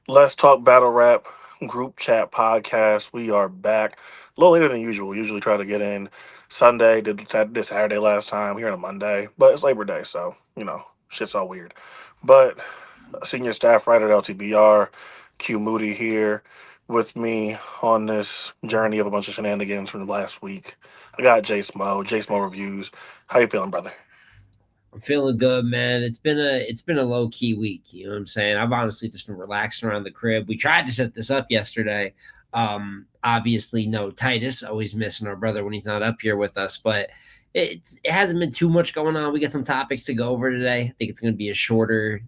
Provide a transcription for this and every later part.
Let's talk battle rap group chat podcast. We are back a little later than usual. We usually try to get in Sunday, did Saturday last time. We're on a Monday, but it's Labor Day, so shit's all weird. But senior staff writer at LTBR, Q Moody here with me on this journey of a bunch of shenanigans from last week. I got J Smo reviews. How you feeling, brother? I'm feeling good, man. It's been a low key week. You know what I'm saying? I've honestly just been relaxing around the crib. We tried to set this up yesterday. Obviously, no Titus, always missing our brother when he's not up here with us, but it hasn't been too much going on. We got some topics to go over today. I think it's going to be a shorter,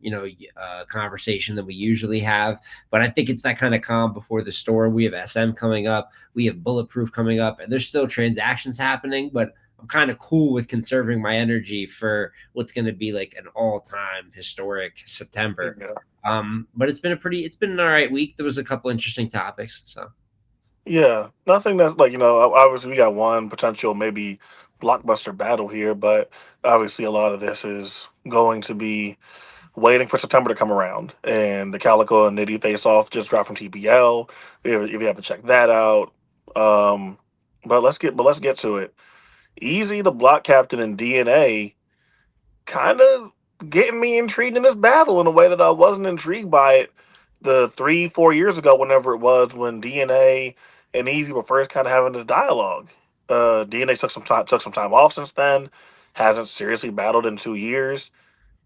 conversation than we usually have. But I think it's that kind of calm before the storm. We have SM coming up. We have Bulletproof coming up, and there's still transactions happening, but I'm kind of cool with conserving my energy for what's going to be like an all-time historic September. Yeah. But it's been an all right week. There was a couple interesting topics. So Yeah, nothing that's like, obviously we got one potential maybe blockbuster battle here, but obviously a lot of this is going to be waiting for September to come around. And the Calico and Nitty face off just dropped from TPL. If you haven't checked that out. Um, but let's get to it. Easy the block captain in DNA kind of getting me intrigued in this battle in a way that I wasn't intrigued by it the 3 4 years ago, whenever it was when DNA and Easy were first kind of having this dialogue. DNA took some time off since then, hasn't seriously battled in 2 years,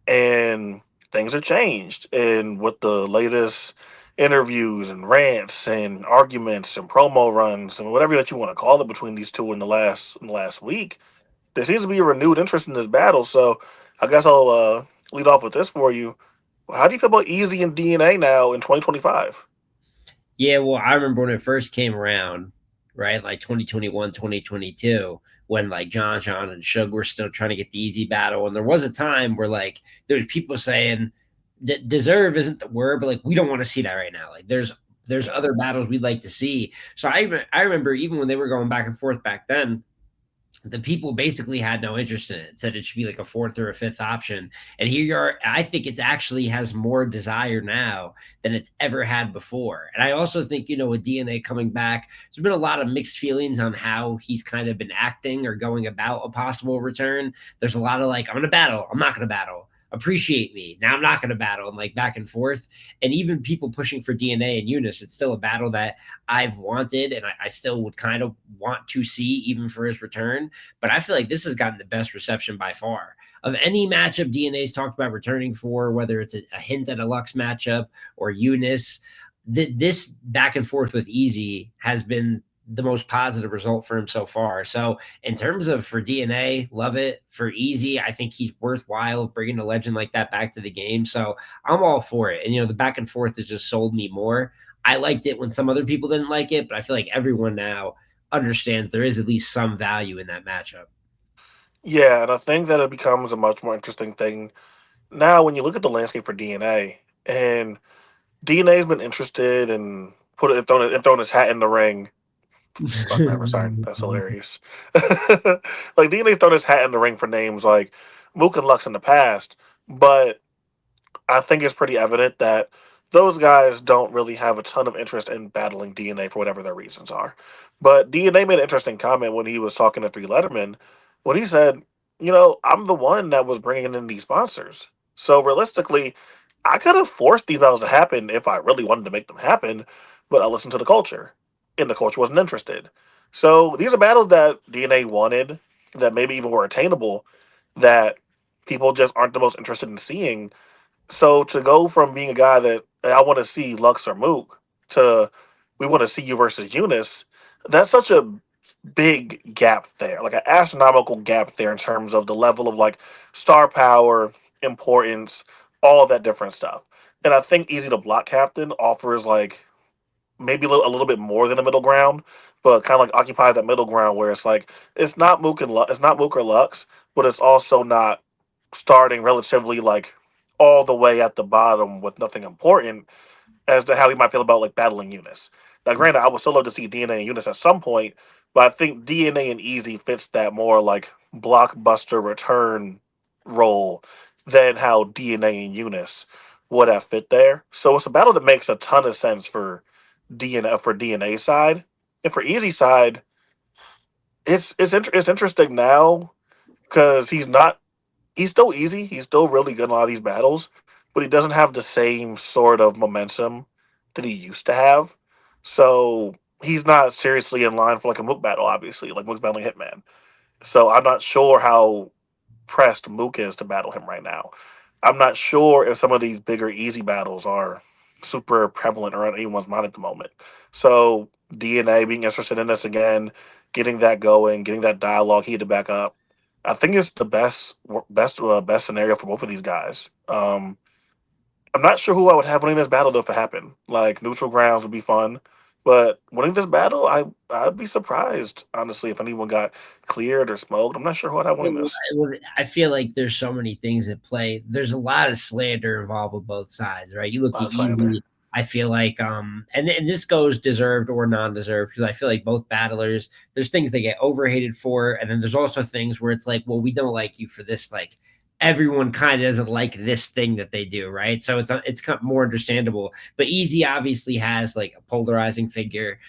and things have changed. And with the latest interviews and rants and arguments and promo runs and whatever that you want to call it between these two in the last week, there seems to be a renewed interest in this battle. So I guess I'll lead off with this for you. How do you feel about Easy and DNA now in 2025? yeah, well, I remember when it first came around, right? Like 2021, 2022, when like John and Suge were still trying to get the easy battle. And there was a time where like there's people saying that deserve isn't the word, but like we don't want to see that right now. Like there's Yeah. other battles we'd like to see. So I remember even when they were going back and forth back then, the people basically had no interest in it, said it should be like a fourth or a fifth option. And here you are. I think it's actually has more desire now than it's ever had before. And I also think, with DNA coming back, there's been a lot of mixed feelings on how he's kind of been acting or going about a possible return. There's a lot of like, I'm going to battle, I'm not going to battle. Appreciate me. Now I'm not going to battle, and like back and forth. And even people pushing for DNA and Eunice, it's still a battle that I've wanted and I still would kind of want to see even for his return. But I feel like this has gotten the best reception by far. Of any matchup DNA's talked about returning for, whether it's a hint at a Lux matchup or Eunice, this back and forth with Easy has been the most positive result for him so far. So in terms of for DNA, love it. For Easy, I think he's worthwhile bringing a legend like that back to the game. So I'm all for it. And the back and forth has just sold me more. I liked it when some other people didn't like it, but I feel like everyone now understands there is at least some value in that matchup. Yeah, and I think that it becomes a much more interesting thing now when you look at the landscape for DNA. And DNA's been interested in thrown his hat in the ring. Fuck never sorry, that's hilarious. Like DNA's thrown his hat in the ring for names like Mook and Lux in the past, but I think it's pretty evident that those guys don't really have a ton of interest in battling DNA for whatever their reasons are. But DNA made an interesting comment when he was talking to Three Letterman when he said, I'm the one that was bringing in these sponsors. So realistically, I could have forced these battles to happen if I really wanted to make them happen, but I listened to the culture, and the culture wasn't interested. So these are battles that DNA wanted, that maybe even were attainable, that people just aren't the most interested in seeing. So to go from being a guy that "Hey, I want to see Lux or Mook to we want to see you versus Eunice, that's such a big gap there, like an astronomical gap there in terms of the level of like star power, importance, all that different stuff. And I think Easy to Block Captain offers like maybe a little bit more than a middle ground, but kind of like occupies that middle ground where it's like it's not Mook or Lux, but it's also not starting relatively like all the way at the bottom with nothing important as to how we might feel about like battling Eunice. Now, granted, I would still love to see DNA and Eunice at some point, but I think DNA and Easy fits that more like blockbuster return role than how DNA and Eunice would have fit there. So it's a battle that makes a ton of sense for DNA side, and for Easy side, it's interesting now because he's still Easy. He's still really good in a lot of these battles, but he doesn't have the same sort of momentum that he used to have. So he's not seriously in line for like a Mook battle, obviously, like Mook's battling Hitman. So I'm not sure how pressed Mook is to battle him right now. I'm not sure if some of these bigger easy battles are super prevalent around anyone's mind at the moment. So DNA being interested in this again, getting that going, getting that dialogue heated back up. I think it's the best scenario for both of these guys. I'm not sure who I would have winning this battle though if it happened. Like neutral grounds would be fun, but winning this battle, I'd be surprised honestly if anyone got cleared or smoked. I'm not sure who I'd have winning this. I feel like there's so many things at play. There's a lot of slander involved with both sides, right? You look at Last slander. Easy. I feel like, and this goes deserved or non-deserved because I feel like both battlers. There's things they get overhated for, and then there's also things where it's like, well, we don't like you for this. Like everyone kind of doesn't like this thing that they do, right? So it's kind of more understandable. But Easy obviously has like a polarizing figure.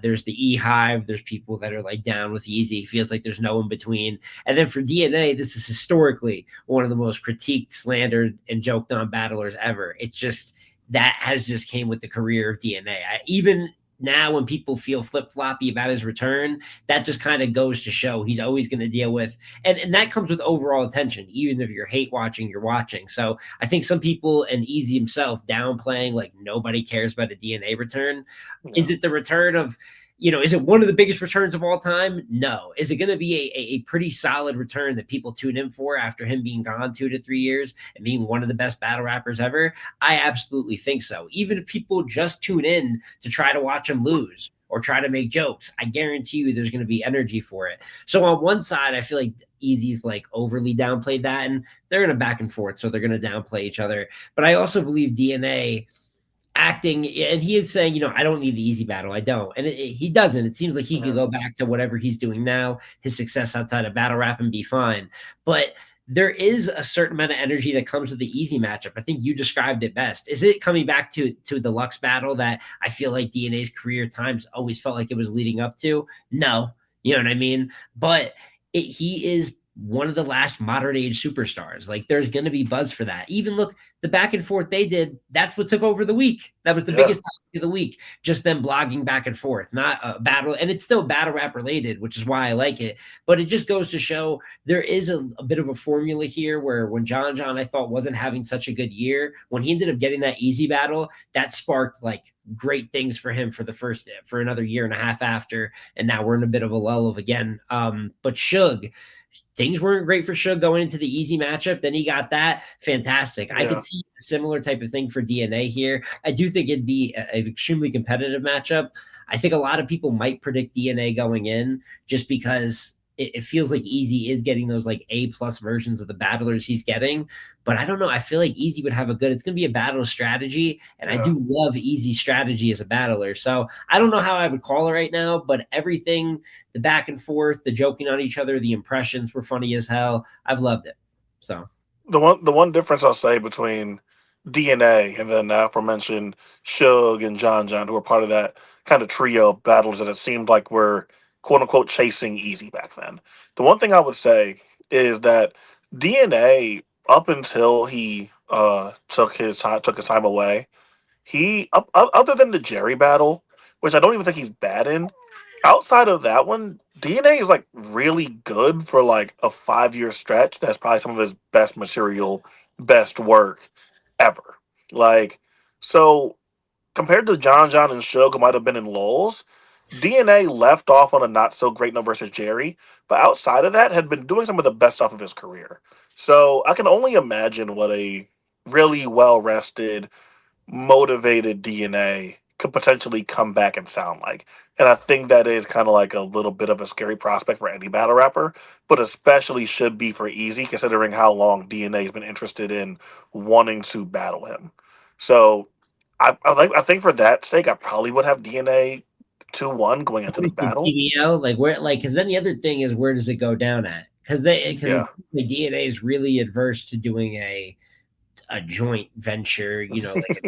There's the E Hive. There's people that are like down with Easy. Feels like there's no in between. And then for DNA, this is historically one of the most critiqued, slandered, and joked on battlers ever. It's just that has just came with the career of DNA. Even now, when people feel flip floppy about his return, that just kind of goes to show he's always going to deal with, and that comes with overall attention. Even if you're hate watching, you're watching. So I think some people and Easy himself downplaying like nobody cares about a DNA return. Is Yeah. it the return of, is it one of the biggest returns of all time? No. Is it going to be a pretty solid return that people tune in for after him being gone 2 to 3 years and being one of the best battle rappers ever? I absolutely think so. Even if people just tune in to try to watch him lose or try to make jokes, I guarantee you there's going to be energy for it. So on one side, I feel like Easy's like overly downplayed that, and they're in a back and forth, so they're going to downplay each other. But I also believe DNA acting, and he is saying, I don't need the easy battle. I don't. And he doesn't. It seems like he could Yeah. go back to whatever he's doing now, his success outside of battle rap, and be fine. But there is a certain amount of energy that comes with the easy matchup. I think you described it best. Is it coming back to the Lux battle that I feel like DNA's career times always felt like it was leading up to? No. You know what I mean? But he is one of the last modern age superstars. Like there's going to be buzz for that. Even look, the back and forth they did, that's what took over the week. That was the Yeah. biggest topic of the week. Just them blogging back and forth, not a battle. And it's still battle rap related, which is why I like it. But it just goes to show there is a bit of a formula here where when John I thought wasn't having such a good year, when he ended up getting that easy battle, that sparked like great things for him for another year and a half after. And now we're in a bit of a lull of again. But Suge, things weren't great for Suge going into the easy matchup. Then he got that. Fantastic. I could Yeah. see a similar type of thing for DNA here. I do think it'd be an extremely competitive matchup. I think a lot of people might predict DNA going in just because it feels like Easy is getting those like A+ versions of the battlers he's getting. But I don't know. I feel like Easy would have it's going to be a battle strategy. And I Yeah. do love Easy strategy as a battler. So I don't know how I would call it right now, but everything, the back and forth, the joking on each other, the impressions were funny as hell. I've loved it. So The one difference I'll say between DNA and then the aforementioned Suge and John, who were part of that kind of trio of battles that it seemed like were quote unquote chasing easy back then. The one thing I would say is that DNA, up until he took his time away, other than the Jerry battle, which I don't even think he's bad in, outside of that one, DNA is like really good for like a 5 year stretch. That's probably some of his best material, best work ever. Like, so compared to John and Suge, who might have been in lulls, DNA left off on a not so great note versus Jerry, but outside of that, had been doing some of the best stuff of his career. So I can only imagine what a really well rested, motivated DNA could potentially come back and sound like. And I think that is kind of like a little bit of a scary prospect for any battle rapper, but especially should be for Easy, considering how long DNA has been interested in wanting to battle him. So I think for that sake, I probably would have DNA 2-1 going into the obviously battle. TVO, like where, like, because then the other thing is where does it go down at? Because Yeah. the DNA is really adverse to doing a a joint venture, like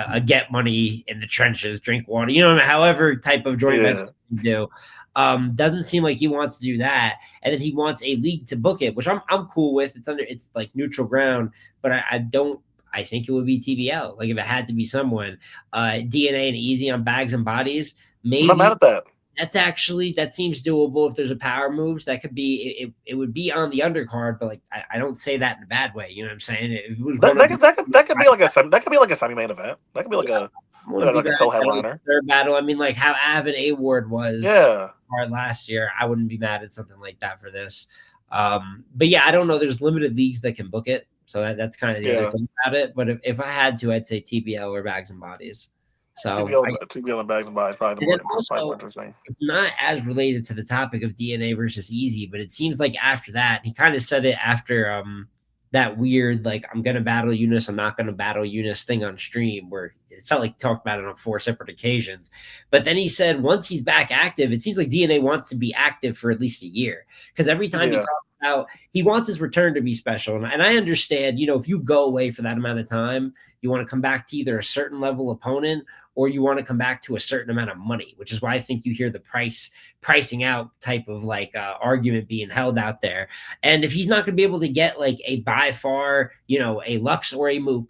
a get money in the trenches, drink water, however type of joint venture Yeah. you do. Doesn't seem like he wants to do that, and then he wants a league to book it, which I'm cool with. It's like neutral ground, but I don't. I think it would be TBL. Like if it had to be someone, DNA and Easy on bags and bodies, I'm not mad maybe at that. that seems doable. If there's a power moves, that could be it would be on the undercard, but like I don't say that in a bad way. You know what I'm saying? If it was That one of the that could be like that could be like a semi main event. That could be yeah, I wouldn't be like a mad co at like headliner. third battle. I mean, like how Avin A Ward was Yeah. hard last year. I wouldn't be mad at something like that for this. But yeah, I don't know. There's limited leagues that can book it, so that's kind of the other Yeah. thing about it. But if I had to, I'd say TBL or Bags and Bodies. So TBL and bags and buys probably and then probably more also, interesting. it's not as related to the topic of DNA versus Easy, but it seems like after that, he kind of said it after that weird like I'm gonna battle Eunice, I'm not gonna battle Eunice thing on stream, where it felt like he talked about it on 4 separate occasions. But then he said once he's back active, it seems like DNA wants to be active for at least a year, because every time he Yeah. talks about he wants his return to be special, and I understand, if you go away for that amount of time, you want to come back to either a certain level opponent or you want to come back to a certain amount of money, which is why I think you hear the pricing out type of like argument being held out there. And if he's not going to be able to get like a by far, a Lux or a Mook,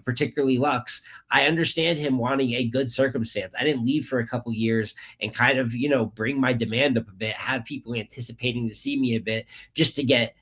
particularly Lux, I understand him wanting a good circumstance. I didn't leave for a couple years and kind of, bring my demand up a bit, have people anticipating to see me a bit just to get,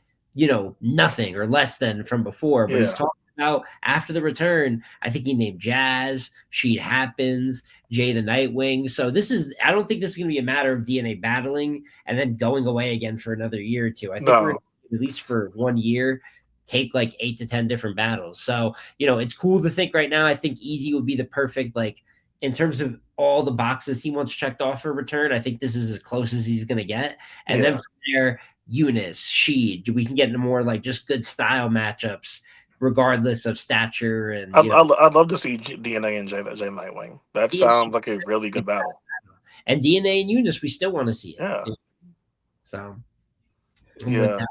nothing or less than from before. But he's Yeah. talking about after the return, I think he named Jazz, Sheet Happens, Jay the Nightwing. So I don't think this is going to be a matter of DNA battling and then going away again for another year or two. I think we're No. gonna, at least for 1 year, take like 8 to 10 different battles. So, it's cool to think right now. I think Easy would be the perfect, like, in terms of all the boxes he wants checked off for return. I think this is as close as he's going to get. And then Yeah. from there, Eunice, Sheed, we can get into more like just good style matchups regardless of stature and I'd love to see DNA and J Nightwing. That sounds like a really good battle. and DNA and Eunice, we still want to see it. Yeah. So I'm with Yeah. that.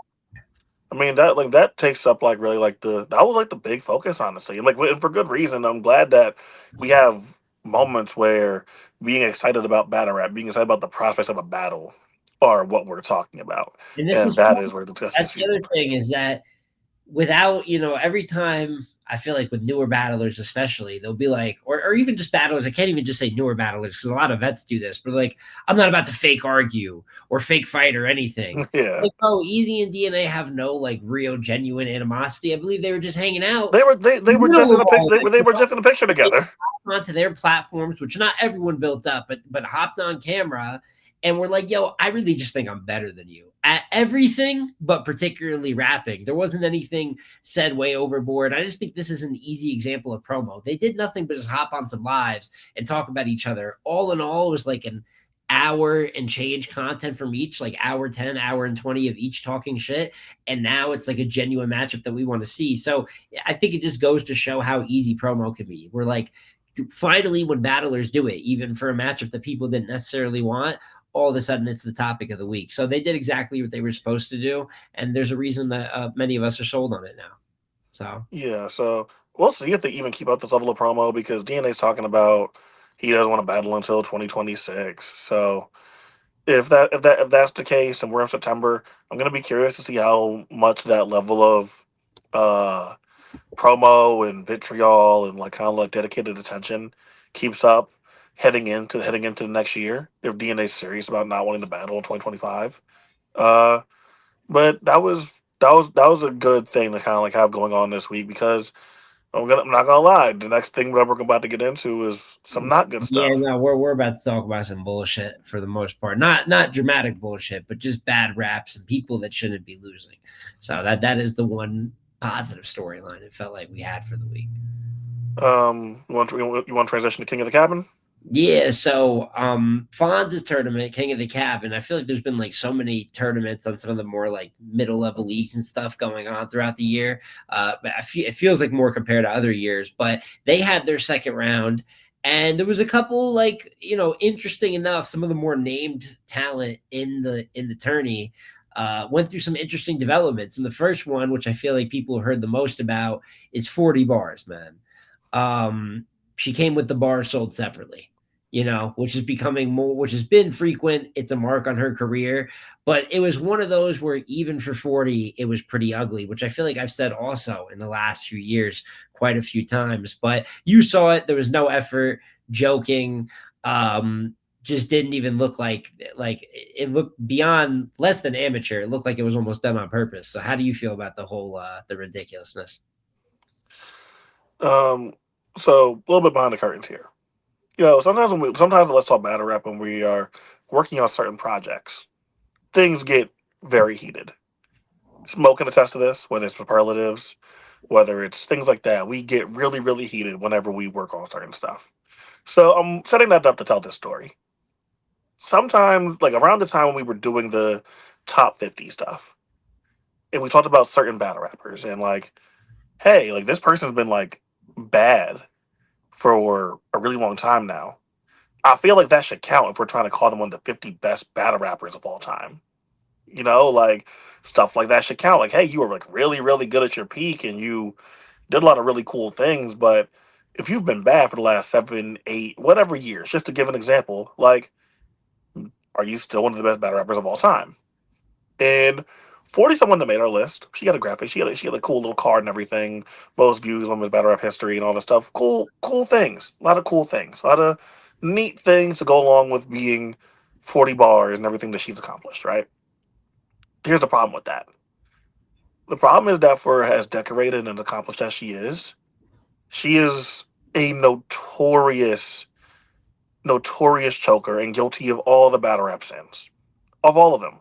I mean that takes up like really like that was like the big focus, honestly, and like and for good reason. I'm glad that we have moments where being excited about battle rap, being excited about the prospects of a battle, are what we're talking about, And this and is that is where the discussion is that's the other fueled. thing is that without, every time I feel like with newer battlers, especially, they'll be like, or even just battlers, I can't even just say newer battlers because a lot of vets do this, but like, I'm not about to fake argue or fake fight or anything. Yeah, Like, oh, Easy and DNA have no like real genuine animosity. I believe they were just hanging out. they were just in a picture. They were just in a picture together. Onto their platforms, which not everyone built up, but hopped on camera and we're like, yo, I really just think I'm better than you at everything, but particularly rapping. There wasn't anything said way overboard. I just think this is an easy example of promo. They did nothing but just hop on some lives and talk about each other. All in all, it was like an hour and change content from each, like hour 10, hour and 20 of each talking shit. And now it's like a genuine matchup that we want to see. So I think it just goes to show how easy promo can be. We're like, finally, when battlers do it, even for a matchup that people didn't necessarily want, all of a sudden it's the topic of the week. So they did exactly what they were supposed to do, and there's a reason that many of us are sold on it now. So Yeah, so we'll see if they even keep up this level of promo because DNA's talking about he doesn't want to battle until 2026. So if that's the case and we're in September, I'm gonna be curious to see how much that level of uh promo and vitriol and like kind of like dedicated attention keeps up heading into the next year if DNA's serious about not wanting to battle in 2025. Uh, but that was a good thing to kind of like have going on this week because I'm not gonna lie, the next thing that we're about to get into is some not good yeah, stuff. no, we're about to talk about some bullshit for the most part. Not dramatic bullshit, but just bad raps and people that shouldn't be losing. So that is the one positive storyline it felt like we had for the week. You want to transition to King of the Cabin? Yeah, so Fonz's tournament, King of the Cabin. I feel like there's been like so many tournaments on some of the more like middle level leagues and stuff going on throughout the year. But it feels like more compared to other years. But they had their second round, and there was a couple like interesting enough. Some of the more named talent in the tourney. went through some interesting developments. And the first one, which I feel like people have heard the most about, is 40 bars, man. She came with the bars sold separately, which is becoming more, which has been frequent. It's a mark on her career, but it was one of those where even for 40, it was pretty ugly, which I feel like I've said also in the last few years quite a few times. But you saw it, there was no effort, joking. Just didn't even look like it looked beyond less than amateur. It looked like it was almost done on purpose. So how do you feel about the whole the ridiculousness? Um, so a little bit behind the curtains here. Sometimes let's talk battle rap when we are working on certain projects. Things get very heated. Smoke can attest to this, whether it's superlatives, whether it's things like that. We get really, really heated whenever we work on certain stuff. So I'm setting that up to tell this story. Sometimes, like around the time when we were doing the top 50 stuff, and we talked about certain battle rappers, and like, hey, like this person's been like bad for a really long time now. I feel like that should count if we're trying to call them one of the 50 best battle rappers of all time. Like stuff like that should count. Like, hey, you were like really, really good at your peak and you did a lot of really cool things, but if you've been bad for the last 7, 8, whatever years, just to give an example, like, are you still one of the best battle rappers of all time? And 40 someone that made our list. She had a graphic. She had a cool little card and everything. Most views on his battle rap history and all this stuff. Cool things. A lot of cool things. A lot of neat things to go along with being 40 bars and everything that she's accomplished, right? Here's the problem with that. The problem is that for as decorated and accomplished as she is a notorious choker and guilty of all the battle rap sins. Of all of them.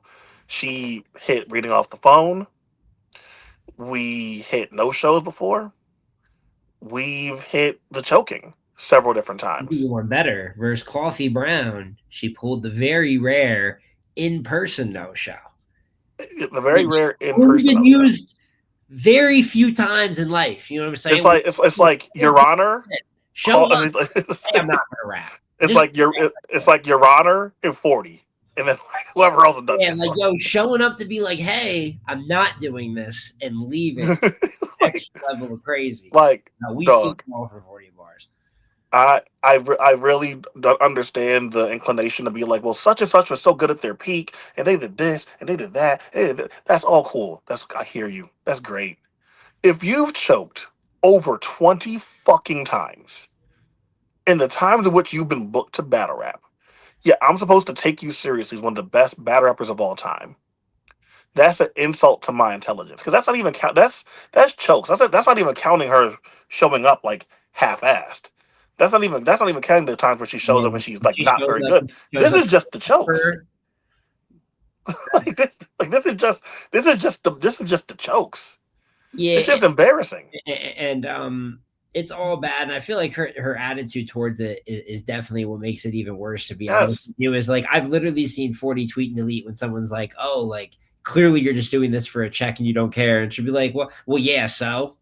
She hit reading off the phone. We hit no shows before. We've hit the choking several different You do times. one better. Versus Coffee Brown, she pulled the very rare in-person no-show. The very That rare in only person been no show. used very few times in life. You know what I'm It's saying? like it's like Your Honor. Show Call, up. Hey, I'm not gonna rap. it's Just like it's like Your Honor in 40, and then like, whoever else has done yeah, this. like yo, showing up to be like, hey, I'm not doing this and leaving. like Extra level of crazy. like No, we've seen dog. them all for 40 bars. I really don't understand the inclination to be like, well, such and such was so good at their peak, and they did this, and they did that. That's all cool. I hear you. That's great. If you've choked over 20 fucking times in the times in which you've been booked to battle rap, yeah, I'm supposed to take you seriously as one of the best battle rappers of all time. That's an insult to my intelligence because that's not even count. That's chokes. That's not even counting her showing up like half-assed. That's not even counting the times where she shows Yeah, up and she's like she not very shows up. good. This is just the chokes. For This is just the chokes. It's yeah, just embarrassing. and it's all bad. And I feel like her attitude towards it is definitely what makes it even worse. To be honest Yes, with you, is like I've literally seen 40 tweet and delete when someone's like, "Oh, like clearly you're just doing this for a check and you don't care," and she'll be like, well, yeah, so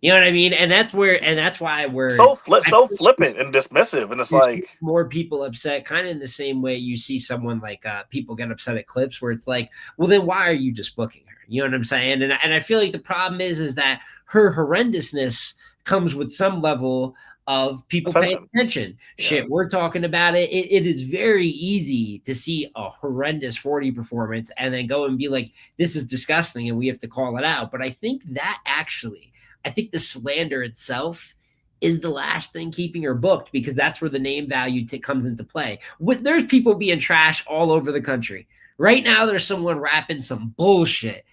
you know what I mean. And that's why I so feel flippant and dismissive, and it's there's like more people upset, kind of in the same way you see someone like people get upset at clips where it's like, well, then why are you just booking her? You know what I'm saying? And I feel like the problem is that her horrendousness comes with some level of people paying attention. attention. Yeah, Shit, we're talking about it. It is very easy to see a horrendous 40 performance and then go and be like, this is disgusting and we have to call it out. But I think the slander itself is the last thing keeping her booked because that's where the name value comes into play. There's people being trash all over the country. Right now, there's someone rapping some bullshit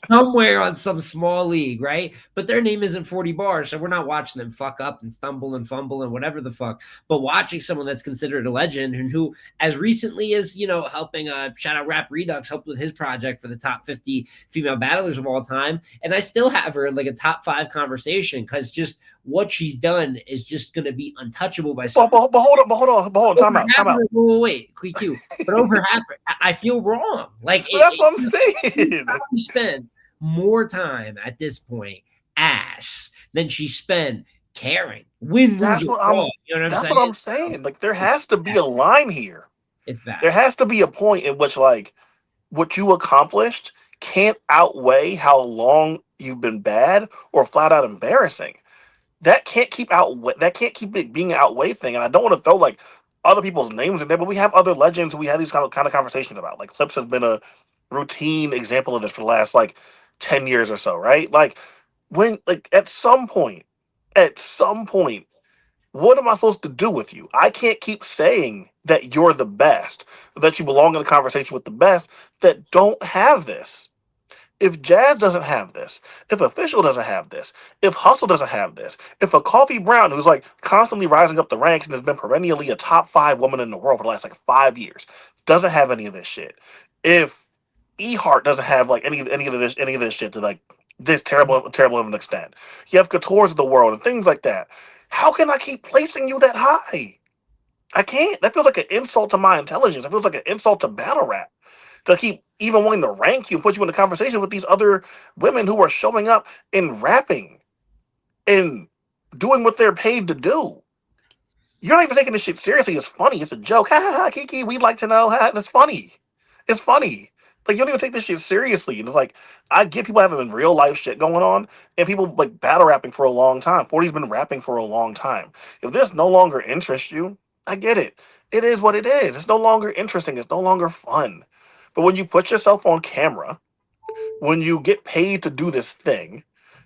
somewhere on some small league, right? But their name isn't 40 bars, so we're not watching them fuck up and stumble and fumble and whatever the fuck. But watching someone that's considered a legend and who, as recently as helping shout out Rap Redux, helped with his project for the top 50 female battlers of all time, and I still have her in like a top 5 conversation because just what she's done is just going to be untouchable by but, someone. but, but hold on, Over time out, half time of out. it, wait, QQ. But over half, I feel wrong. Like That's what I'm you saying. probably spend more time at this point ass than she spent caring, win, lose, That's or what I'm. draw. You know what I'm That's saying? what I'm So saying. Like there it's has to be bad. a line here. It's bad. There has to be a point in which like what you accomplished can't outweigh how long you've been bad or flat out embarrassing. That can't keep it being an outweigh thing. And I don't want to throw like other people's names in there, but we have other legends who we have these kind of conversations about. Like Clips has been a routine example of this for the last like 10 years or so, right? Like when like at some point, what am I supposed to do with you? I can't keep saying that you're the best, that you belong in a conversation with the best that don't have this. If Jazz doesn't have this, if Official doesn't have this, if Hustle doesn't have this, if a Coffee Brown, who's like constantly rising up the ranks and has been perennially a top 5 woman in the world for the last like 5 years, doesn't have any of this shit. If Ehart doesn't have like any of this shit to like this terrible of an extent. You have Couture's of the world and things like that. How can I keep placing you that high? I can't. That feels like an insult to my intelligence. It feels like an insult to battle rap to keep even wanting to rank you and put you in a conversation with these other women who are showing up and rapping and doing what they're paid to do. You're not even taking this shit seriously. It's funny. It's a joke. Ha ha ha, Kiki. We'd like to know. Ha, that's funny. It's funny. Like you don't even take this shit seriously. And it's like I get people having real life shit going on, and people like battle rapping for a long time. 40's been rapping for a long time. If this no longer interests you, I get it. It is what it is. It's no longer interesting. It's no longer fun. But when you put yourself on camera, when you get paid to do this thing,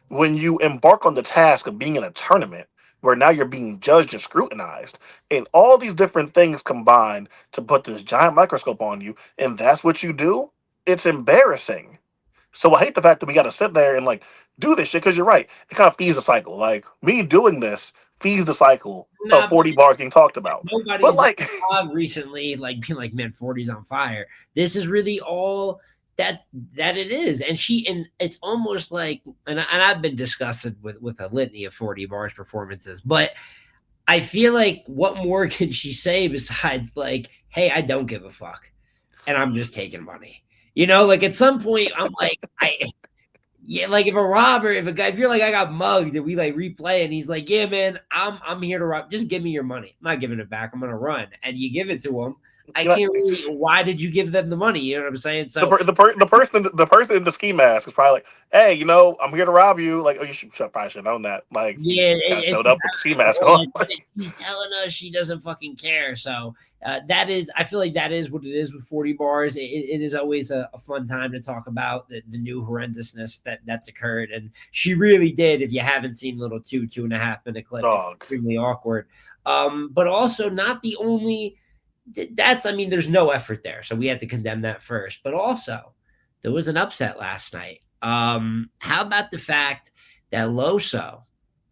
when you embark on the task of being in a tournament where now you're being judged and scrutinized, and all these different things combined to put this giant microscope on you, and that's what you do, it's embarrassing. So I hate the fact that we got to sit there and like do this shit because you're right. It kind of feeds the cycle. Like me doing this feeds the cycle of Nah, 40 bars getting talked about. But nobody's done like, a blog recently, like being like, man, 40's on fire. This is really all that it is. And it's almost like, and I've been disgusted with a litany of 40 bars performances, but I feel like what more can she say besides like, hey, I don't give a fuck. And I'm just taking money. Like at some point I'm like, yeah, like if a robber, if a guy, if you're like, I got mugged and we like replay and he's like, yeah, man, I'm here to rob. Just give me your money. I'm not giving it back. I'm gonna run. And you give it to him. I you know, can't really. Why did you give them the money? You know what I'm saying? the So per, the, per, the person in the ski mask is probably like, "Hey, I'm here to rob you." Like, oh, you probably should have known that. Like, you yeah, kind of it's showed just up with the ski mask on. she's telling us she doesn't fucking care. So that is, I feel like that is what it is with 40 bars. It is always a fun time to talk about the new horrendousness that's occurred, and she really did. If you haven't seen little 2.5 minute clip, it's Dog. extremely awkward. But also not the only. That's, I mean, there's no effort there, so we had to condemn that first. But also, there was an upset last night. How about the fact that Loso,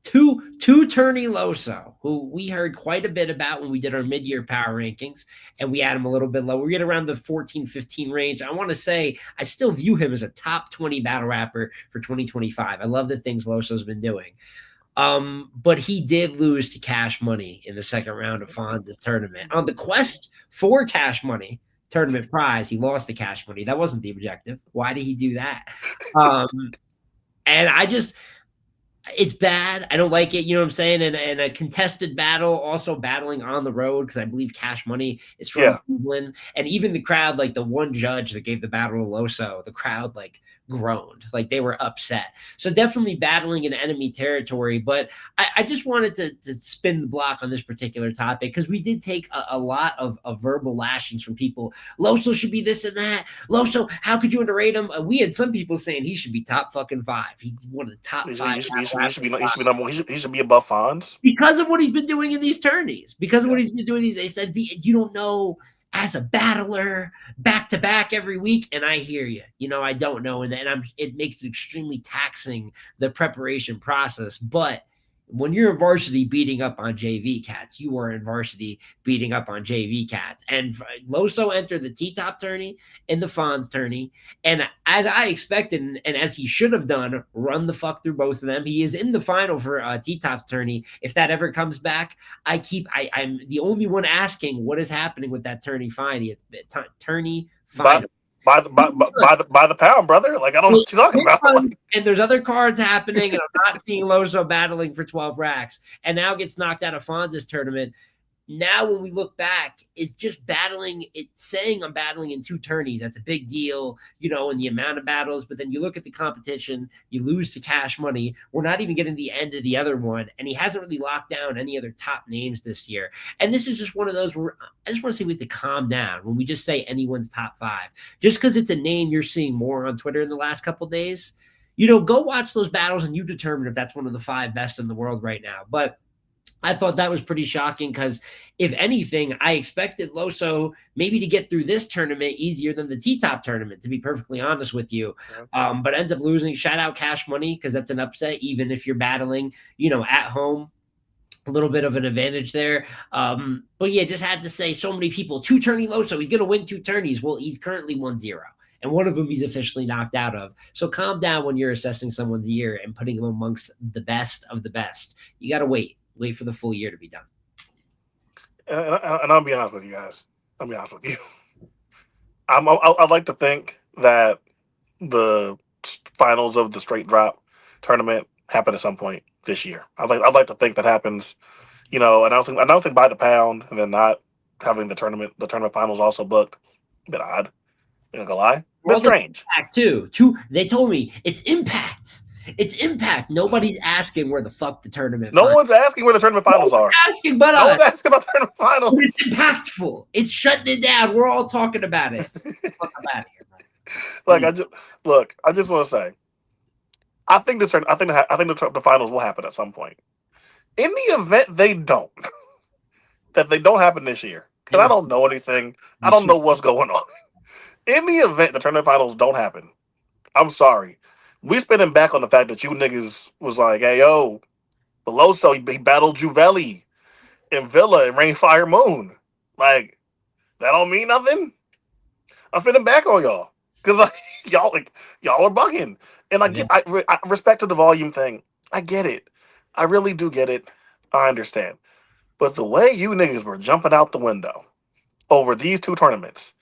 two tourney Loso, who we heard quite a bit about when we did our mid-year power rankings, and we had him a little bit low. We get around the 14-15 range. I want to say I still view him as a top 20 battle rapper for 2025. I love the things Loso's been doing. But he did lose to Cash Money in the second round of Fonz's tournament. On the quest for Cash Money tournament prize, he lost to Cash Money. That wasn't the objective. Why did he do that? And I just, it's bad. I don't like it. You know what I'm saying? And a contested battle, also battling on the road, because I believe Cash Money is from Yeah, Cleveland. And even the crowd, like the one judge that gave the battle to Loso, the crowd like groaned, like they were upset. So definitely battling in enemy territory. But I just wanted to spin the block on this particular topic because we did take a lot of verbal lashings from people. Loso should be this and that. Loso, how could you underrate him? We had some people saying he should be top fucking five. He's one of the top he should, five he should, he should, he should battle be rappers he should be number one. He should be above Fonz. because of what he's been doing in these tourneys. Because of Yeah, what he's been doing, they said you don't know as a battler back to back every week. And I hear you. I don't know, and it makes it extremely taxing the preparation process. But when you're in varsity beating up on JV cats, you are in varsity beating up on JV cats. And Loso entered the T-top tourney and the Fonz tourney. And as I expected, and as he should have done, run the fuck through both of them. He is in the final for T-top tourney. If that ever comes back, I'm the only one asking what is happening with that tourney final. It's tourney by final. by the pound, brother. Like I don't know what you're talking about. Like, And there's other cards happening, and I'm not seeing Loso battling for 12 racks, and now gets knocked out of Fonz's tournament. now when we look back, it's just battling. It's saying I'm battling in two tourneys. That's a big deal, and the amount of battles. But then you look at the competition, you lose to Cash Money. We're not even getting the end of the other one, and he hasn't really locked down any other top names this year. And this is just one of those where I just want to say we have to calm down when we just say anyone's top five, just because it's a name you're seeing more on Twitter in the last couple of days. Go watch those battles and you determine if that's one of the five best in the world right now. But I thought that was pretty shocking because, if anything, I expected Loso maybe to get through this tournament easier than the T-Top tournament, to be perfectly honest with you. But ends up losing. Shout out Cash Money because that's an upset, even if you're battling, at home. A little bit of an advantage there. But yeah, just had to say, so many people, two tourney Loso, he's going to win two tourneys. Well, he's currently 1-0. And one of them he's officially knocked out of. So calm down when you're assessing someone's year and putting them amongst the best of the best. You got to wait for the full year to be done. And I'll be honest with you guys. I'll be honest with you. I'd like to think that the finals of the straight drop tournament happen at some point this year. I'd like to think that happens. Announcing by the pound and then not having the tournament finals also booked. A bit odd. I'm not gonna lie. Bit strange. Impact too. They told me it's Impact. It's Impact. Nobody's asking where the fuck the tournament. No one's asking where the tournament finals are. Asking, but no one's asking about tournament finals. It's impactful. It's shutting it down. We're all talking about it. Fuck, I'm out of here, man. I just want to say, I think the finals will happen at some point. In the event they don't, that they don't happen this year, because I don't know anything. I don't know what's going on. In the event the tournament finals don't happen, I'm sorry. We spinning back on the fact that you niggas was like, hey, yo, Loso, he battled Juvelli in Villa and Rainfire Moon. Like, that don't mean nothing? I'm spinning back on y'all. Because y'all are bugging. And I respect to the volume thing. I get it. I really do get it. I understand. But the way you niggas were jumping out the window over these two tournaments,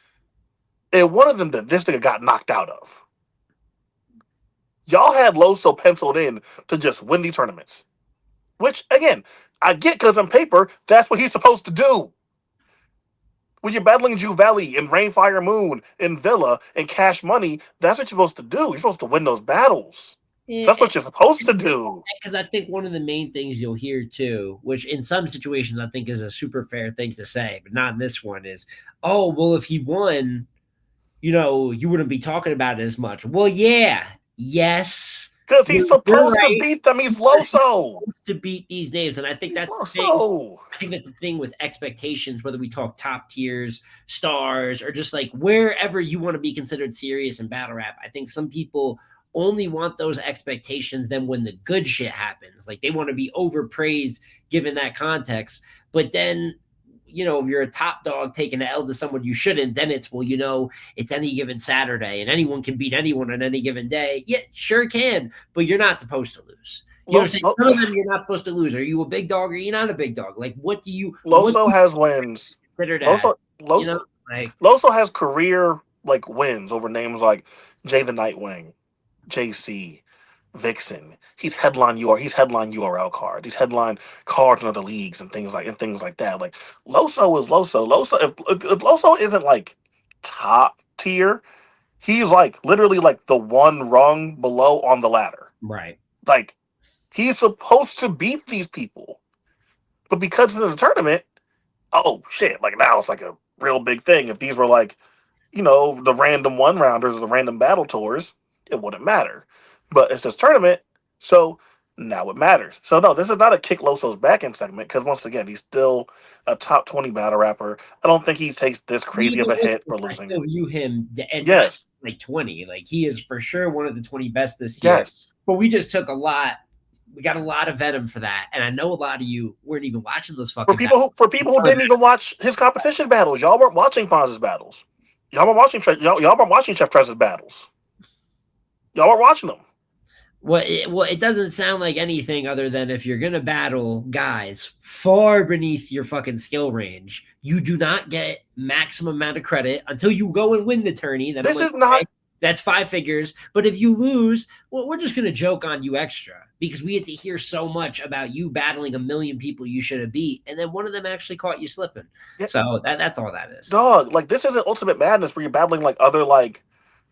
and one of them that this nigga got knocked out of, y'all had Loso penciled in to just win these tournaments. Which, again, I get because on paper, that's what he's supposed to do. When you're battling Juvelli and Rainfire Moon and Villa and Cash Money, that's what you're supposed to do. You're supposed to win those battles. That's what you're supposed to do. Because I think one of the main things you'll hear too, which in some situations I think is a super fair thing to say, but not in this one, is, oh, well, if he won, you wouldn't be talking about it as much. Well, yeah. Yes. Because he's supposed to beat them. He's Loso. To beat these names. And I think that's the thing. I think that's the thing with expectations, whether we talk top tiers, stars, or just like wherever you want to be considered serious in battle rap. I think some people only want those expectations then when the good shit happens. Like they want to be overpraised given that context. But then, if you're a top dog taking an L to someone you shouldn't, then it's, it's any given Saturday and anyone can beat anyone on any given day. Yeah, sure can, but you're not supposed to lose. You know what I'm saying? Some of them you're not supposed to lose. Are you a big dog or are you not a big dog? Like, Loso has wins. Loso has career wins over names like Jay the Nightwing, JC, Vixen. He's headline URL cards. He's headline cards in other leagues and things like that. Like Loso is Loso. If Loso isn't top tier, he's literally the one rung below on the ladder. Right. He's supposed to beat these people. But because it's in the tournament, oh shit, now it's a real big thing. If these were the random one rounders or the random battle tours, it wouldn't matter. But it's this tournament, so now it matters. So no, this is not a kick Loso's back end segment because once again, he's still a top 20 battle rapper. I don't think he takes this crazy of a hit for losing. I still view him yes 20. He is for sure one of the 20 best this year. Yes. But we just took a lot. We got a lot of venom for that, and I know a lot of you weren't even watching those fucking. For people who didn't even watch his competition battles, y'all weren't watching Fonz's battles. Y'all weren't watching Chef Trez's battles. Y'all weren't watching them. Well, it doesn't sound like anything other than if you're going to battle guys far beneath your fucking skill range, you do not get maximum amount of credit until you go and win the tourney. Then That's 5 figures. But if you lose, well, we're just going to joke on you extra because we had to hear so much about you battling a million people you should have beat. And then one of them actually caught you slipping. Yeah, So that's all that is. dog. Like this isn't Ultimate Madness where you're battling like other like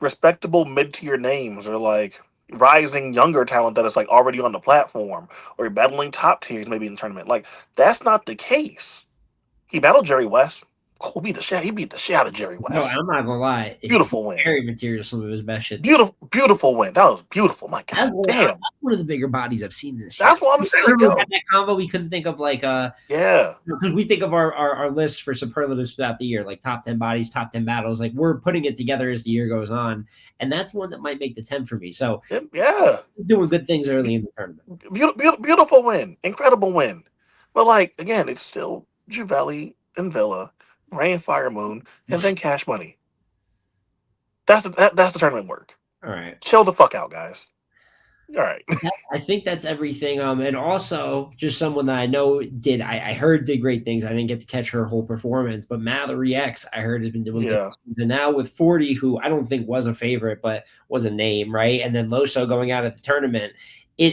respectable mid tier names or like rising younger talent that is like already on the platform, or you're battling top tiers maybe in the tournament. Like that's not the case. He battled Jerry West. Cool, beat the shit. He beat the shit out of Jerry No, West. I'm not gonna lie. Beautiful win. Very material, some of his best shit this Beautiful, beautiful win. That was beautiful. My That's God, that's damn. one of the bigger bodies I've seen this year. That's what I'm saying. Like, Remember we had yo, that combo. We couldn't think of like yeah, because we think of our list for superlatives throughout the year, like top 10 bodies, top 10 battles. Like we're putting it together as the year goes on, and that's one that might make the 10 for me. So yeah. doing good things early in the tournament. Beautiful win, incredible win. But like again, it's still Juvelli and Villa, Rain, Fire, Moon, and then Cash Money. That's the tournament work. All right. Chill the fuck out, guys. All right. I think that's everything. And also just someone that I know did. I heard did great things. I didn't get to catch her whole performance, but Mallory X I heard has been doing good Yeah, things. And now with 40, who I don't think was a favorite, but was a name, right? And then Loso going out of the tournament.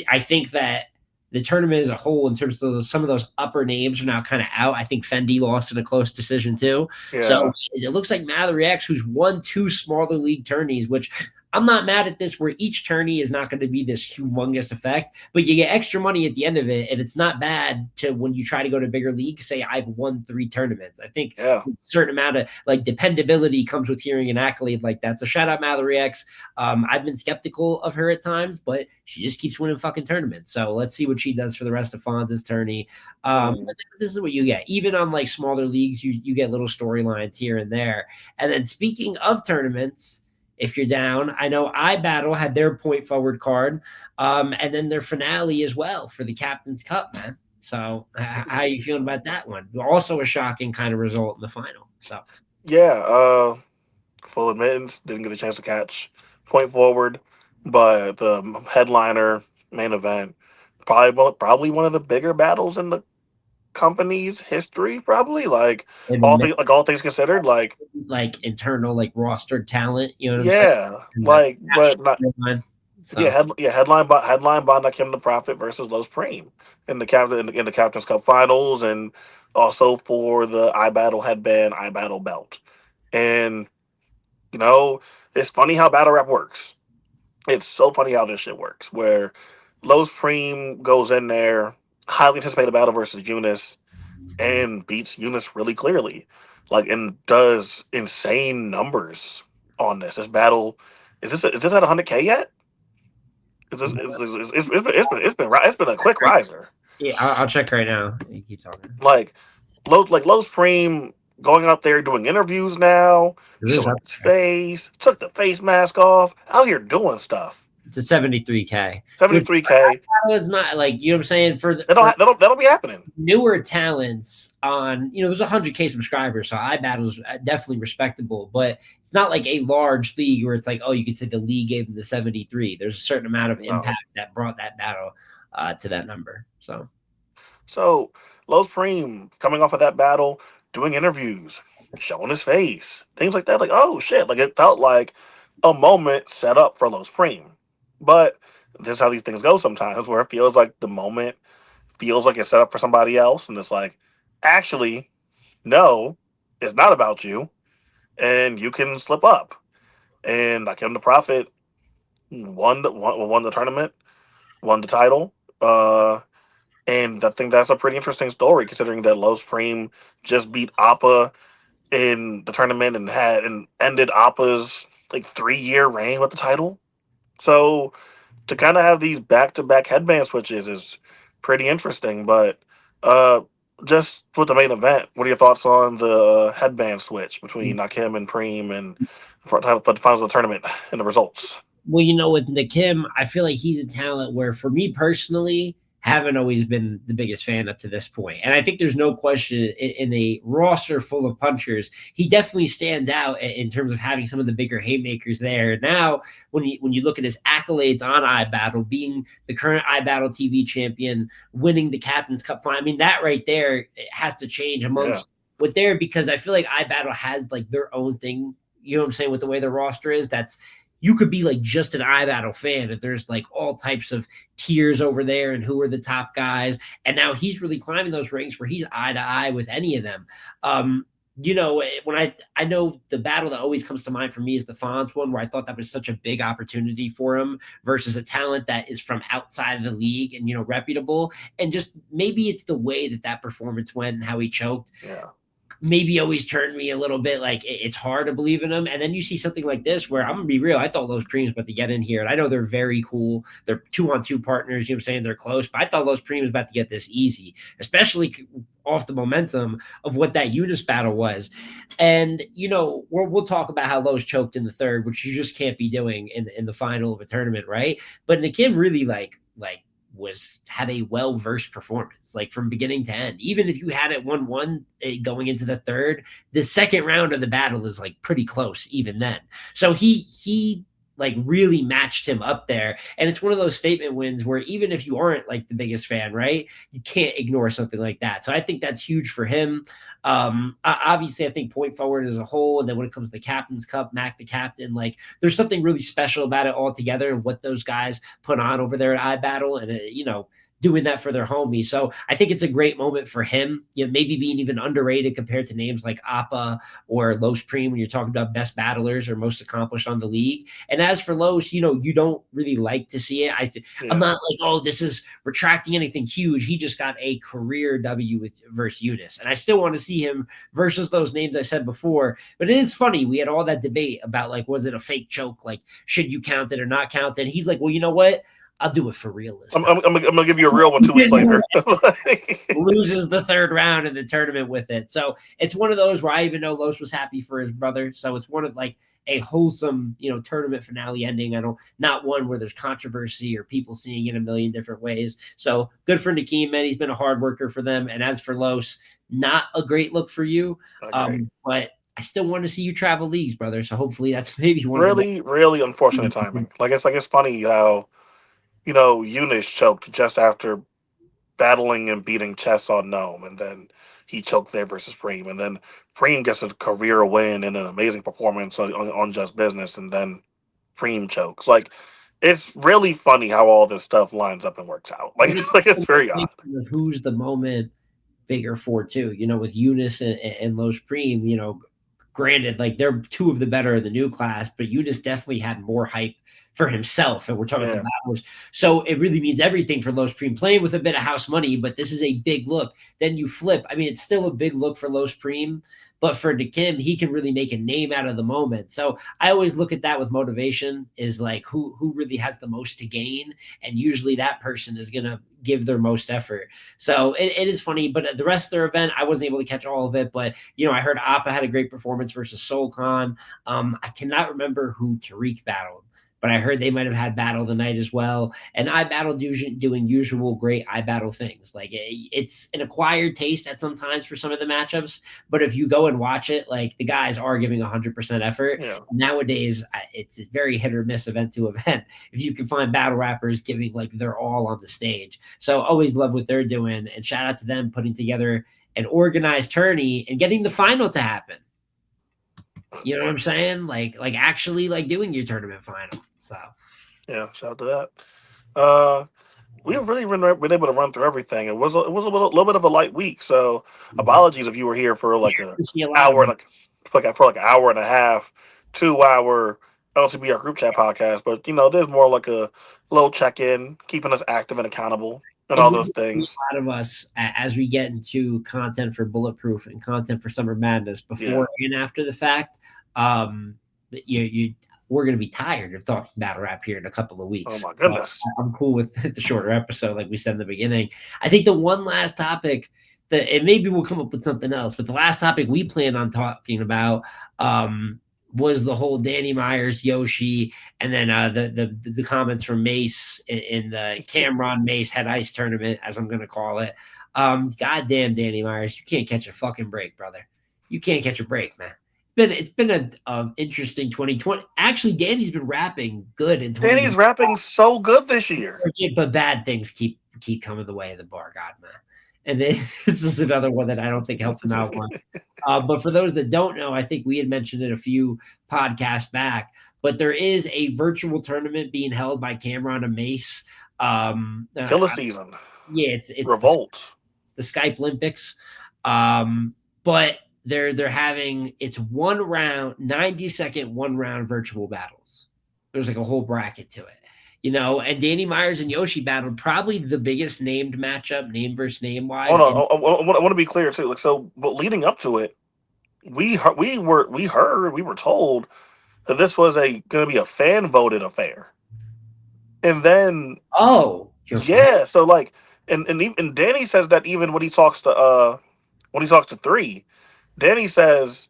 I think that the tournament as a whole, in terms of some of those upper names, are now kind of out. I think Fendi lost in a close decision too. So yeah, it looks like Mallory X, who's won 2 smaller league tourneys, which I'm not mad at this, where each tourney is not going to be this humongous effect, but you get extra money at the end of it. And it's not bad to, when you try to go to bigger leagues, say, I've won 3 tournaments. I think yeah. a certain amount of like dependability comes with hearing an accolade like that. So shout out Mallory X. I've been skeptical of her at times, but she just keeps winning fucking tournaments. So let's see what she does for the rest of Fonz's tourney. Mm. But this is what you get. Even on like smaller leagues, you get little storylines here and there. And then speaking of tournaments, if you're down, I know iBattle had their point forward card, and then their finale as well for the Captain's Cup, man. So how you feeling about that one? Also a shocking kind of result in the final. So Yeah, full admittance, didn't get a chance to catch point forward, but the headliner main event, probably one of the bigger battles in the company's history. Probably and all things considered, like like internal like roster talent, you know what I'm saying? yeah, And the like but not storyline. yeah, So headline by Nakim the Prophet versus Los Preem in the Captain's Cup Finals, and also for the iBattle headband, iBattle belt. And you know, it's funny how battle rap works. It's so funny how this shit works. Where Los Preem goes in there, highly anticipated battle versus Eunice, and beats Eunice really clearly, like and does insane numbers on this. This battle is this at 100K yet? Is this it's been a quick riser. yeah, I'll check right now. You keep talking. Like Los Preem going out there doing interviews now, Is this showing up? his face, took the face mask off, out here doing stuff. It's a 73K, which 73K. is not like, you know what I'm saying, for That'll be happening. newer talents on, there's 100K subscribers, so iBattle's definitely respectable, but it's not like a large league where it's like, oh, you could say the league gave them the 73. There's a certain amount of No. impact that brought that battle to that number. So Los Preem coming off of that battle, doing interviews, showing his face, things like that. Like, oh shit. Like it felt like a moment set up for Los Preem. But this is how these things go sometimes, where it feels like the moment feels like it's set up for somebody else, and it's like, actually, no, it's not about you, and you can slip up. And like him, the Prophet won the tournament, won the title. And I think that's a pretty interesting story, considering that Los Preem just beat Appa in the tournament and ended Appa's like 3 year reign with the title. So to kind of have these back to back headband switches is pretty interesting. But uh, just with the main event, what are your thoughts on the headband switch between Nakim and Preem and for the finals of the tournament and the results? Well, with Nakim, I feel like he's a talent where, for me personally, haven't always been the biggest fan up to this point. And I think there's no question in a roster full of punchers, he definitely stands out in terms of having some of the bigger haymakers there. Now, when you look at his accolades on iBattle, being the current iBattle TV champion, winning the Captain's Cup final, I mean, that right there has to change Yeah, amongst with there, because I feel like iBattle has like their own thing. You know what I'm saying? With the way the roster is, that's you could be like just an iBattle fan, and there's like all types of tiers over there and who are the top guys. And now he's really climbing those ranks where he's eye to eye with any of them. When I know the battle that always comes to mind for me is the Fonz one, where I thought that was such a big opportunity for him versus a talent that is from outside of the league and reputable. And just maybe it's the way that that performance went and how he choked Yeah. maybe always turned me a little bit like it's hard to believe in them. And then you see something like this where I'm gonna be real. I thought Los Cream's about to get in here, and I know they're very cool. They're 2-on-2 partners. You know what I'm saying? They're close, but I thought Los Cream's about to get this easy, especially off the momentum of what that Eunice battle was. And we'll talk about how Los choked in the third, which you just can't be doing in the final of a tournament, right? But Nakim really had a well-versed performance, like from beginning to end. Even if you had it 1-1 going into the third, the second round of the battle is like pretty close even then. So he like really matched him up there. And it's one of those statement wins where even if you aren't like the biggest fan, right, you can't ignore something like that. So I think that's huge for him. Obviously, I think point forward as a whole, and then when it comes to the Captain's Cup, Mac the captain, like there's something really special about it altogether and what those guys put on over there at iBattle, and doing that for their homie. So I think it's a great moment for him, maybe being even underrated compared to names like Appa or Los Preem when you're talking about best battlers or most accomplished on the league. And as for Los, you don't really like to see it. I'm not like, oh, this is retracting anything huge. He just got a career W versus Eunice. And I still want to see him versus those names I said before. But it is funny. We had all that debate about like, was it a fake choke? Like, should you count it or not count it? And he's like, well, you know what? I'll do it for real this time. I'm gonna give you a real one 2 weeks later. Loses the third round in the tournament with it. So it's one of those where I even know Los was happy for his brother. So it's one of like a wholesome, tournament finale ending. Not one where there's controversy or people seeing it a million different ways. So good for Nakim, man. He's been a hard worker for them. And as for Los, not a great look for you. But I still want to see you travel leagues, brother. So hopefully that's maybe one really, really unfortunate timing. Like it's funny how Eunice choked just after battling and beating Chess on Gnome, and then he choked there versus Preem, and then Preem gets a career win and an amazing performance on Just Business, and then Preem chokes. Like it's really funny how all this stuff lines up and works out. Like it's very odd. Who's the moment bigger for too? With Eunice and Los Preem, granted, like they're two of the better of the new class, but Eunice definitely had more hype for himself. And we're talking about battlers. So it really means everything for Los Preem playing with a bit of house money, but this is a big look. Then you flip. I mean, it's still a big look for Los Preem, but for Nakim, he can really make a name out of the moment. So I always look at that with motivation is like who really has the most to gain. And usually that person is going to give their most effort. So it is funny, but the rest of their event, I wasn't able to catch all of it, but I heard Appa had a great performance versus Soul Khan. I cannot remember who Tariq battled, but I heard they might have had battle the night as well. And iBattle doing usual great iBattle things. Like it's an acquired taste at sometimes for some of the matchups, but if you go and watch it, like the guys are giving 100% effort. Yeah. Nowadays, it's a very hit or miss event to event. If you can find battle rappers giving like they're all on the stage. So always love what they're doing, and shout out to them putting together an organized tourney and getting the final to happen. You know what I'm saying? Like actually like doing your tournament final. So yeah, shout out to that. We've really been able to run through everything. It was a little bit of a light week, so apologies if you were here for like an hour, for like an hour and a half, 2 hour LTBR Group Chat podcast. But there's more like a little check in, keeping us active and accountable, and all those things. A lot of us, as we get into content for Bulletproof and content for Summer Madness before and after the fact, we're going to be tired of talking battle rap here in a couple of weeks. Oh my goodness. I'm cool with the shorter episode, like we said in the beginning. I think the one last topic and maybe we'll come up with something else, but the last topic we plan on talking about was the whole Danny Myers, Yoshi, and then the comments from Mase in the Cameron Mase Head Ice tournament, as I'm going to call it. Goddamn, Danny Myers, you can't catch a fucking break, brother. You can't catch a break, man. It's been an interesting 2020. Actually, Danny's been rapping good in 2020. Danny's rapping so good this year, but bad things keep coming the way of the bar god, man. and then this is another one that I don't think helped him out much. But for those that don't know, I think we had mentioned it a few podcasts back, but there is a virtual tournament being held by Cameron and Mase. Killer season. Yeah, Revolt. it's the Skype Olympics. But they're having it's 1 round, 90-second 1 round virtual battles. There's like a whole bracket to it. And Danny Myers and Yoshi battled probably the biggest named matchup, name versus name wise. Hold on. And I want to be clear too. Like so, but leading up to it, we were told that this was a going to be a fan voted affair, and then oh, okay. yeah, so like, and Danny says that even when he talks to three, Danny says,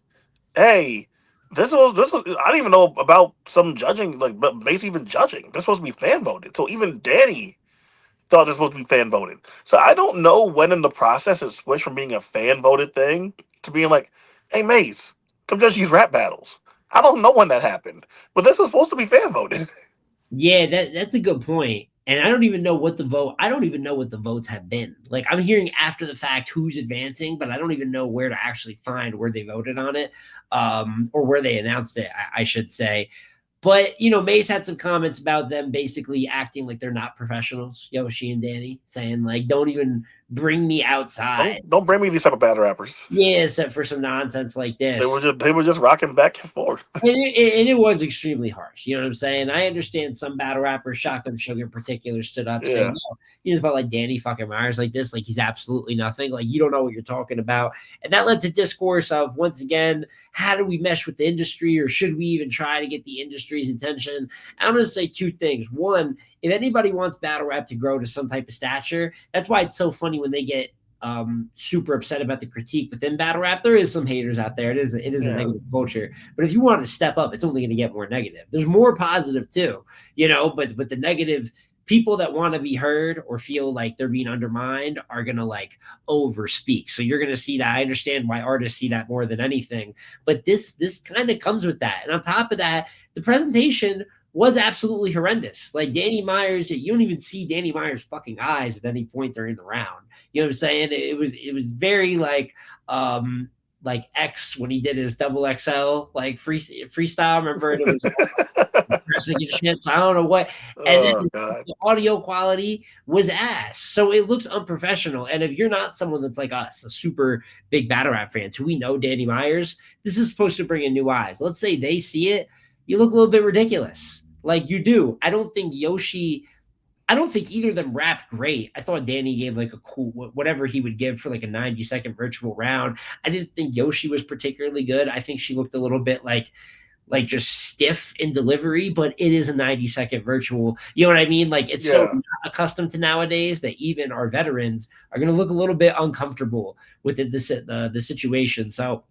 "Hey, this was I didn't even know about some judging like, but Mace even judging. This was supposed to be fan voted. So even Danny thought this was supposed to be fan voted. So I don't know when in the process it switched from being a fan voted thing to being like, hey Mace, come judge these rap battles. I don't know when that happened, but this is supposed to be fan voted. Yeah, that's a good point. And I don't even know what the vote I don't even know what the votes have been. Like I'm hearing after the fact who's advancing, but I don't even know where to actually find where they voted on it, or where they announced it, I should say. But Mace had some comments about them basically acting like they're not professionals, Yoshi and Danny, saying like, "Don't even bring me outside." Don't bring me these type of bad rappers. Yeah, except for some nonsense like this. They were just rocking back and forth. And it was extremely harsh. You know what I'm saying? I understand some battle rappers, Shotgun Sugar in particular, stood up saying, Yeah, "No, he's about like Danny fucking Myers like this, like he's absolutely nothing. Like you don't know what you're talking about." And that led to discourse of once again, how do we mesh with the industry, or should we even try to get the industry's attention? I'm going to say two things. One, if anybody wants battle rap to grow to some type of stature, that's why it's so funny when they get super upset about the critique within battle rap. There is some haters out there. It is a yeah, negative culture. But if you want to step up, it's only going to get more negative. There's more positive too, but the negative people that want to be heard or feel like they're being undermined are going to like over speak. So you're going to see that. I understand why artists see that more than anything. But this kind of comes with that. And on top of that, the presentation was absolutely horrendous. Like Danny Myers, you don't even see Danny Myers' fucking eyes at any point during the round. You know what I'm saying? It was very like X when he did his double XL like freestyle. Remember, and it was pressing and shit. So I don't know what. And then oh god, the audio quality was ass. So it looks unprofessional. And if you're not someone that's like us, a super big battle rap fans who we know Danny Myers, this is supposed to bring in new eyes. Let's say they see it, you look a little bit ridiculous. Like you do. I don't think either of them rapped great. I thought Danny gave like a cool whatever he would give for like a 90-second virtual round. I didn't think Yoshi was particularly good. I think she looked a little bit like just stiff in delivery, but it is a 90-second virtual. You know what I mean? Like it's so yeah. not accustomed to nowadays that even our veterans are going to look a little bit uncomfortable with the situation. So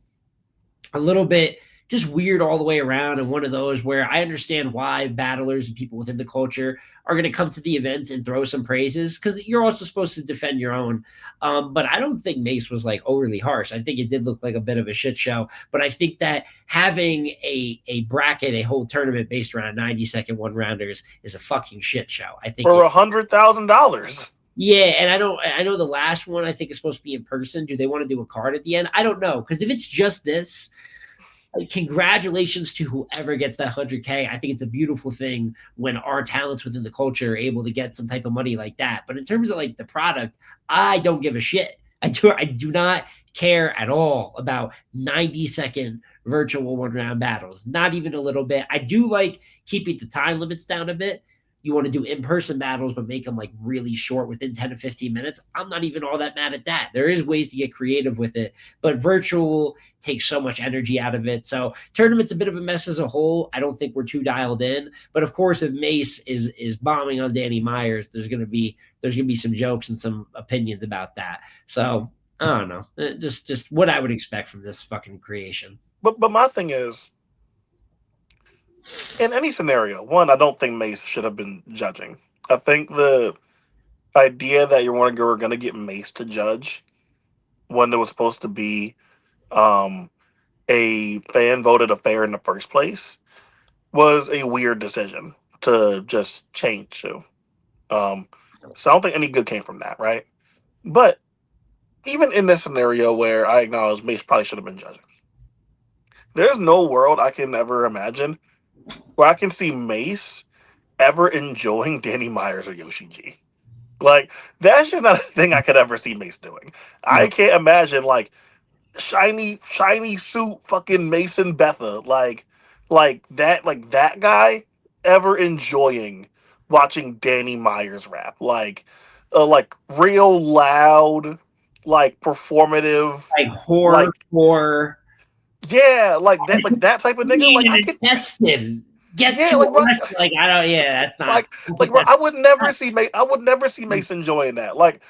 a little bit just weird all the way around, and one of those where I understand why battlers and people within the culture are going to come to the events and throw some praises because you're also supposed to defend your own. But I don't think Mace was like overly harsh. I think it did look like a bit of a shit show. But I think that having a bracket, a whole tournament based around 90-second one rounders is a fucking shit show. I think For it. $100,000. Yeah, and I know the last one I think is supposed to be in person. Do they want to do a card at the end? I don't know because if it's just this, congratulations to whoever gets that 100K. I think it's a beautiful thing when our talents within the culture are able to get some type of money like that. But in terms of like the product, I don't give a shit. I do not care at all about 90-second virtual one round battles. Not even a little bit. I do like keeping the time limits down a bit. You want to do in-person battles but make them like really short within 10 to 15 minutes. I'm not even all that mad at that. There is ways to get creative with it, but virtual takes so much energy out of it. So tournament's a bit of a mess as a whole. I don't think we're too dialed in. But of course, if Mace is bombing on Danny Myers, there's gonna be some jokes and some opinions about that. So I don't know. Just what I would expect from this fucking creation. But my thing is, in any scenario, one, I don't think Mace should have been judging. I think the idea that were going to get Mace to judge when it was supposed to be um, a fan voted affair in the first place was a weird decision to just change to. Um, so I don't think any good came from that, right? But even in this scenario where I acknowledge Mace probably should have been judging, there's no world I can ever imagine where I can see Mace ever enjoying Danny Myers or Yoshi G. Like that's just not a thing I could ever see Mace doing. I No, can't imagine like shiny suit fucking Mason Betha like that guy ever enjoying watching Danny Myers rap like real loud like performative like like horror, yeah like that type of nigga like clean I and could intestine. Get yeah to like us. Like I don't. Yeah, that's not. like I like think bro, that's. I would never see Mace enjoying that.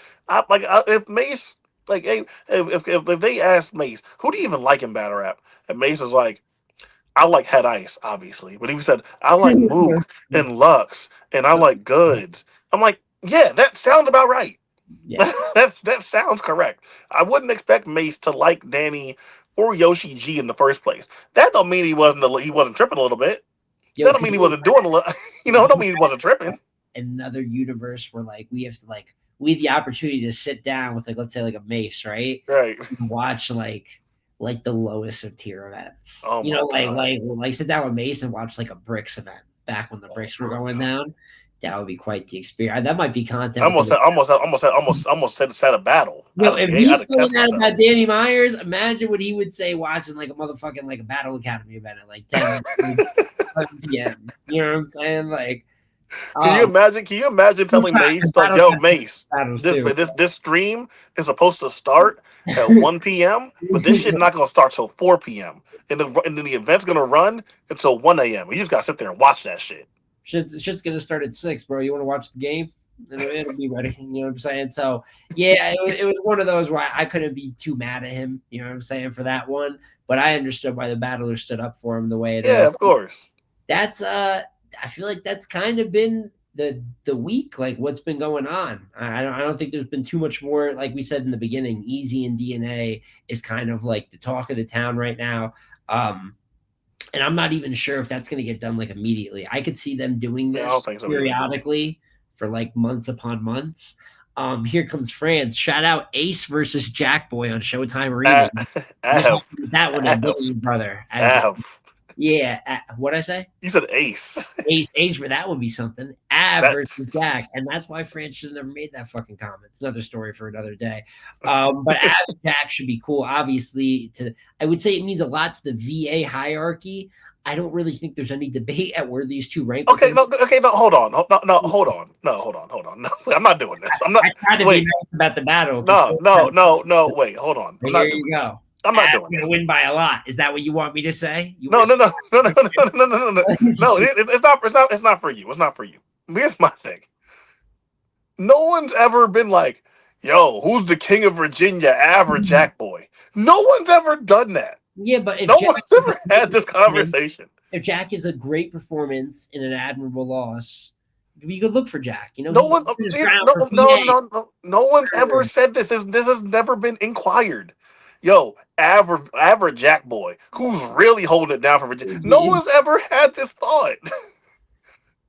If Mace like hey, if they asked Mace who do you even like in battle rap, and Mace is like I like Head Ice obviously, but he said I like Mook and Lux and I like Goods. I'm like yeah, that sounds about right. Yeah. That sounds correct. I wouldn't expect Mace to like Danny or Yoshi G in the first place. That don't mean he wasn't tripping a little bit. That Yo, don't could mean he you wasn't doing a little. You know, don't mean he wasn't tripping. another universe where like we have to like we have the opportunity to sit down with like let's say like a Mace, right? Right. And watch like the lowest of tier events. Oh You my know, god. like sit down with Mace and watch like a bricks event back when the Oh bricks were my going god. down. That would be quite the experience. That might be I content within almost the said, almost said a battle. yo, if I'd he's have saying kept that myself. about Danny Myers, imagine what he would say watching like a motherfucking like a Battle Academy event at like 11 p.m. You know what I'm saying? Like, um, Can you imagine Who's telling not Mace in like, battles "Yo, have Mace, battles too. this stream is supposed to start at 1 p.m., but this shit not gonna start till 4 p.m. And then the event's gonna run until 1 a.m. You just gotta sit there and watch that shit." Shit's gonna start at 6, bro. You want to watch the game? It'll be ready. You know what I'm saying? So yeah, it was one of those where I couldn't be too mad at him. You know what I'm saying for that one. But I understood why the battler stood up for him the way it Yeah, is. of course. That's I feel like that's kind of been the week, like what's been going on. I don't think there's been too much more. Like we said in the beginning, Easy and DNA is kind of like the talk of the town right now. Um, and I'm not even sure if that's going to get done like immediately. I could see them doing Yeah, I don't this think so either. periodically for like months upon months. Here comes France. Shout out Ace versus Jackboy on Showtime Arena. A- You just Av, have to get that one in, didn't Av, you, brother? As Av. yeah, what I say? You said Ace. Ace for that would be something. Av That versus Jack, and that's why France should have never made that fucking comment. It's another story for another day. But Av and Jack should be cool. Obviously, I would say it means a lot to the VA hierarchy. I don't really think there's any debate at where these two rank okay. within. No, okay. No, hold on. No, hold on. No, hold on. No, I'm not doing this. I'm not. I tried to be Wait. nice about the battle because No. Wait, hold on. I'm here not you doing this. go. I'm not Av's doing gonna this. win by a lot. Is that what you want me to say? You want No, to no, say no, no, no, no, no, no, no, no. No, it's not. It's not for you. It's not for you. Here's my thing. No one's ever been like, "Yo, who's the king of Virginia, Av or Jack Boy?" No one's ever done that. yeah, but if No Jack one's is a ever great had this performance, conversation. if Jack is a great performance in an admirable loss, you could look for Jack. You know, No he one, stood his see, ground no, for no, VA. no, no, no one's ever said this. This has never been inquired. Yo, average Jack Boy, who's really holding it down for Virginia? No one's ever had this thought.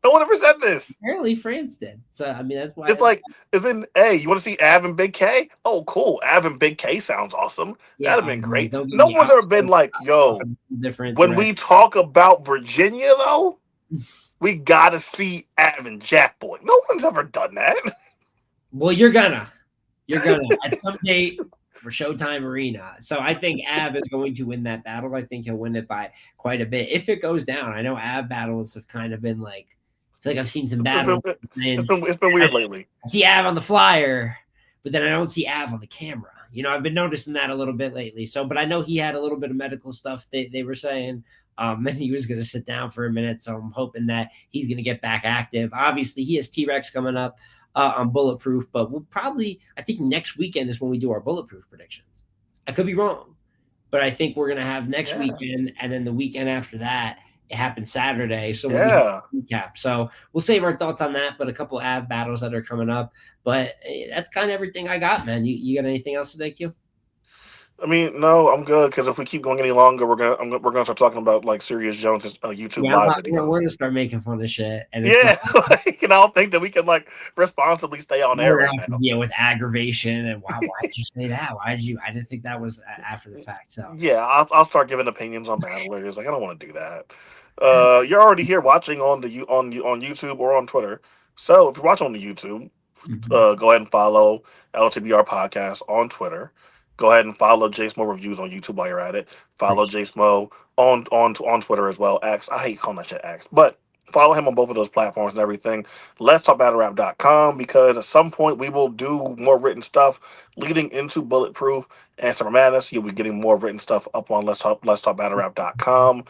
No one ever said this. Apparently, France did. So I mean, that's why. It's like it's been. Hey, you want to see Av and Big K? Oh, cool. Av and Big K sounds awesome. Yeah, That'd have been great. don't get No me one's out. ever been like, yo, Different when direction. we talk about Virginia though, we gotta see Av and Jack Boy. No one's ever done that. Well, you're gonna at some date for Showtime Arena. So I think Av is going to win that battle. I think he'll win it by quite a bit if it goes down. I know Av battles have kind of been like. I feel like I've seen some It's been, battles. And it's been weird lately. I see Av on the flyer, but then I don't see Av on the camera. You know, I've been noticing that a little bit lately. So, but I know he had a little bit of medical stuff they were saying. Then he was going to sit down for a minute. So I'm hoping that he's going to get back active. Obviously, he has T Rex coming up on Bulletproof, but we'll probably, I think next weekend is when we do our Bulletproof predictions. I could be wrong, but I think we're going to have next Yeah. weekend. And then the weekend after that, it happens Saturday. So we'll be Yeah. recap. So we'll save our thoughts on that, but a couple av battles that are coming up. But that's kind of everything I got, man. You got anything else today, Q? I mean, no, I'm good because if we keep going any longer, we're gonna start talking about like Serious Jones's YouTube Yeah, live we're videos. gonna start making fun of shit, and it's not. Yeah, like, and I don't think that we can like responsibly stay on air We're right gonna have to now. deal with aggravation and why did you say that? Why did you? I didn't think that was after the fact. So Yeah, I'll start giving opinions on battlers. Like I don't want to do that. You're already here watching on on YouTube or on Twitter. So if you're watching on the YouTube, mhm. go ahead and follow LTBR Podcast on Twitter. Go ahead and follow JSMO Reviews on YouTube while you're at it. Follow Appreciate JSMO on Twitter as well. X. I hate calling that shit X, but follow him on both of those platforms and everything. Let's talk battlerap.com because at some point we will do more written stuff leading into Bulletproof and Summer Madness. You'll be getting more written stuff up on Let's Talk battlerap.com.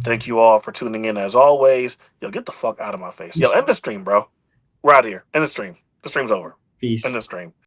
Thank you all for tuning in as always. Yo, get the fuck out of my face. Yo, it. end the stream, bro. We're out of here. End the stream. The stream's over. End Peace. the stream.